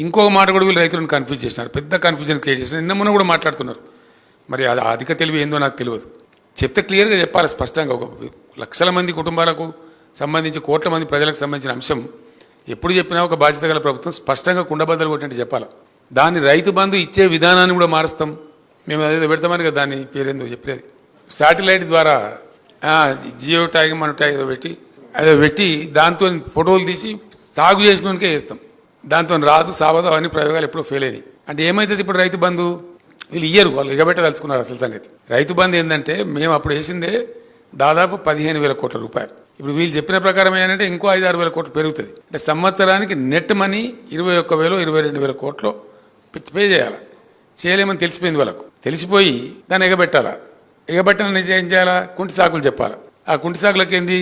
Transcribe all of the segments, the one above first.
ఇంకో మాట కూడా వీళ్ళు రైతులను కన్ఫ్యూజ్ చేసినారు, పెద్ద కన్ఫ్యూజన్ క్రియేట్ చేసినారు. నిన్న మొన్న కూడా మాట్లాడుతున్నారు. మరి అది అధిక తెలివి ఏందో నాకు తెలియదు. చెప్తే క్లియర్గా చెప్పాలి స్పష్టంగా. ఒక లక్షల మంది కుటుంబాలకు సంబంధించి కోట్ల మంది ప్రజలకు సంబంధించిన అంశం ఎప్పుడు చెప్పినా ఒక బాధ్యత గల ప్రభుత్వం స్పష్టంగా కుండబద్దలు కొట్టినట్టు చెప్పాలి. దాన్ని రైతు బంధు ఇచ్చే విధానాన్ని కూడా మారుస్తాం, మేము అదేదో పెడతామని కదా, దాని పేరేందో చెప్పేది, శాటిలైట్ ద్వారా జియో ట్యాగ్ మన ట్యాగ్ ఏదో పెట్టి దాంతో ఫోటోలు తీసి సాగు చేసినకే వేస్తాం. దాంతో రాదు సావదు అవన్నీ ప్రయోగాలు ఎప్పుడో ఫెయిల్ అయినాయి. అంటే ఏమవుతుంది ఇప్పుడు రైతు బంధు వీళ్ళు ఇయ్యరు, వాళ్ళు ఎగబెట్టదలుచుకున్నారు. అసలు సంగతి రైతు బంధు ఏంటంటే మేము అప్పుడు వేసిందే దాదాపు 15,000 కోట్ల రూపాయలు. ఇప్పుడు వీళ్ళు చెప్పిన ప్రకారం ఏంటంటే ఇంకో 5-6 వేల కోట్లు పెరుగుతుంది. అంటే సంవత్సరానికి నెట్ మనీ 21,000 22,000 కోట్లు పే చేయాలి. చేయలేమని తెలిసిపోయింది వాళ్ళకు. తెలిసిపోయి దాన్ని ఎగబెట్టాలా. ఎగబెట్టాలని ఏం చేయాలా? కుంటి సాకులు చెప్పాలి. ఆ కుంటి సాకులకి ఏంది,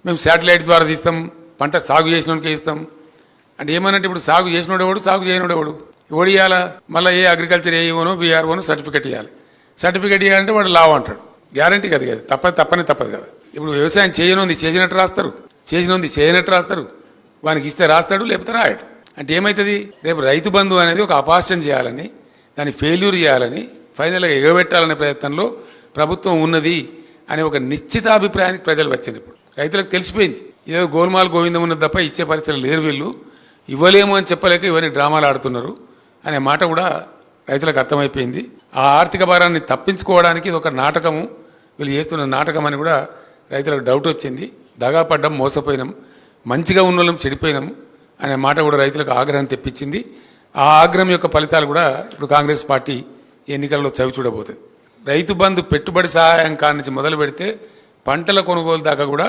మేము శాటిలైట్ ద్వారా తీస్తాం, పంట సాగు చేసినోనికే ఇస్తాం అంటే ఏమనంటే ఇప్పుడు సాగు చేసినోడేవాడు, సాగు చేయనోడేవాడు ఎవడు ఇవ్వాలా? మళ్ళీ ఏ అగ్రికల్చర్ ఏఈఓనో బీఆర్ఓనో సర్టిఫికెట్ ఇవ్వాలి. సర్టిఫికెట్ ఇవ్వాలంటే వాడు లావు అంటాడు. గ్యారంటీ కదా, తప్పని తప్పదు కదా. ఇప్పుడు వ్యవసాయం చేయనుంది చేసినట్టు రాస్తారు, చేసినది చేయనట్టు రాస్తారు. వానికి ఇస్తే రాస్తాడు, లేకపోతే రాయడు. అంటే ఏమవుతుంది, రేపు రైతు బంధు అనేది ఒక అపాస్యం చేయాలని, దాన్ని ఫెయిల్యూర్ చేయాలని, ఫైనల్గా ఎగబెట్టాలనే ప్రయత్నంలో ప్రభుత్వం ఉన్నది అనే ఒక నిశ్చితాభిప్రాయానికి ప్రజలు వచ్చారు. ఇప్పుడు రైతులకు తెలిసిపోయింది ఏదో గోల్మాల్ గోవిందం ఉన్నది తప్ప ఇచ్చే పరిస్థితులు లేరు, వీళ్ళు ఇవ్వలేము అని చెప్పలేక ఇవన్నీ డ్రామాలు ఆడుతున్నారు అనే మాట కూడా రైతులకు అర్థమైపోయింది. ఆ ఆర్థిక భారాన్ని తప్పించుకోవడానికి ఇది ఒక నాటకము, వీళ్ళు చేస్తున్న నాటకం అని కూడా రైతులకు డౌట్ వచ్చింది. దగాపడ్డం, మోసపోయినాం, మంచిగా ఉన్న వాళ్ళం చెడిపోయినాం అనే మాట కూడా రైతులకు ఆగ్రహం తెప్పించింది. ఆ ఆగ్రహం యొక్క ఫలితాలు కూడా ఇప్పుడు కాంగ్రెస్ పార్టీ ఎన్నికల్లో చవి చూడబోతుంది. రైతు బంధు పెట్టుబడి సహాయం కానించి మొదలు పెడితే పంటల కొనుగోలు దాకా కూడా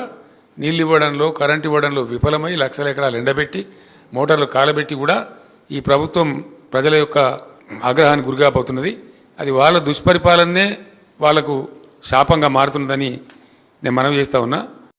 నీళ్ళు ఇవ్వడంలో, కరెంట్ ఇవ్వడంలో విఫలమై లక్షల ఎకరాలు ఎండబెట్టి మోటార్లు కాలబెట్టి కూడా ఈ ప్రభుత్వం ప్రజల యొక్క ఆగ్రహానికి గురికాపోతున్నది. అది వాళ్ళ దుష్పరిపాలనే వాళ్లకు శాపంగా మారుతున్నదని నేను మనవి చేస్తా ఉన్నా.